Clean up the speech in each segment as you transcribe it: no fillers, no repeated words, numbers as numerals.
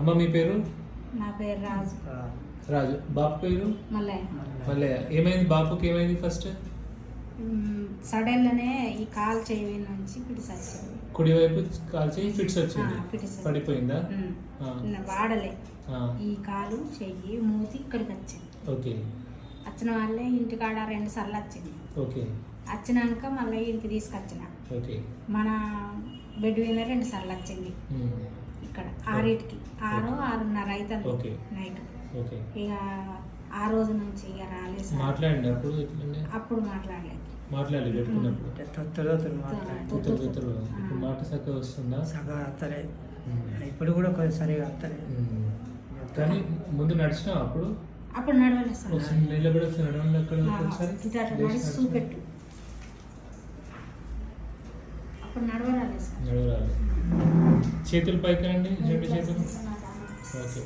అమ్మ మీ పేరు? నా పేరు రాజు. రాజు. బాబు పేరు? మల్లయ్య. మల్లయ్య. ఏమైంది బాబుకి? ఏమైంది ఫస్ట్? సడన్గానే ఈ కాలు చెయ్యి నుంచి ఫిట్స్ వచ్చింది. కుడి వైపు కాలు చెయ్యి ఫిట్స్ వచ్చింది. పడిపోయిందా? వాడలే. ఈ కాలు చెయ్యి మూతి ఇక్కడికి వచ్చింది. ఓకే. వచ్చిన వాళ్ళే ఇంటికాడ 2 సార్లు వచ్చింది. ఓకే. వచ్చినాక మళ్ళీ ఇంటికి తీసుకొచ్చిన. ఓకే. మన బెడ్ మీద 2 సార్లు వచ్చింది. ఇక్కడ 6కి 6:30 అవుతుంది నైట్. ఇక ఆ రోజు నుంచి ఇక రాలేదు. మాట్లాడండి అప్పుడు మాట్లాడలేదు. మాట్లాడలేదు పెట్టుకున్నప్పుడు మాట సగం వస్తుందా? సగం వస్తలేదు. ఇప్పుడు కూడా కొంచెం సరిగా వస్తలేదు. కానీ ముందు నడిచినా అప్పుడు నడవలేదు. నిలబడి నడవండి అక్కడ చూపెట్టు. అప్పుడు నడవరాలేదు. నడవరాలి. చేతులు పైకి రండి, 2 చేతులు. ఓకే.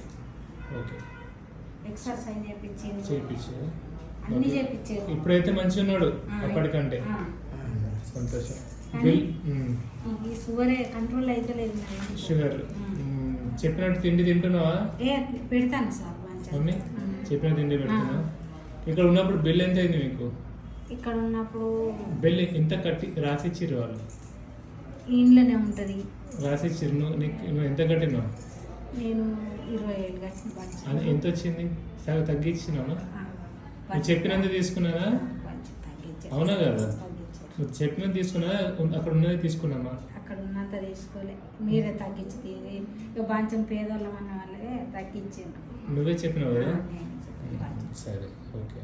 ఓకే. ఎక్సర్సైజ్ చేయించారు. అన్ని చేయించారు. ఇప్పుడైతే మంచిగా ఉన్నాడు అప్పటికంటే. సంతోషం. షుగరే కంట్రోల్ అయితే లేదు. షుగర్ చెప్పినట్టు తిండి తింటున్నావా? పెడతాను సార్. మమ్మీ చెప్పిన తిండి పెడుతున్నా. ఇక్కడ ఉన్నప్పుడు బిల్ ఎంత అయింది మీకు? ఇక్కడ ఉన్నప్పుడు బిల్ ఇంత కట్టి రాసిచ్చిర్రు వాళ్ళు. ఇంట్లోనే ఉంటుంది. రాసిచ్చిర్రు. నువ్వు ఎంత కట్టినావు? నేను 20,000 కట్టిన. అది ఎంత వచ్చింది? సగం తగ్గించినావా? నువ్వు చెప్పినంత తీసుకున్నానా? అవునా కదా? నువ్వు చెప్పినంత తీసుకున్నా? అక్కడ ఉన్నది తీసుకున్నామా? అక్కడ ఉన్నంత తీసుకోలే. మీరే తగ్గించి ఇక బాంచం పేదోళ్ళం అన్న వాళ్ళే తగ్గించాను. నువ్వే చెప్పినావు కదా? సరే. ఓకే.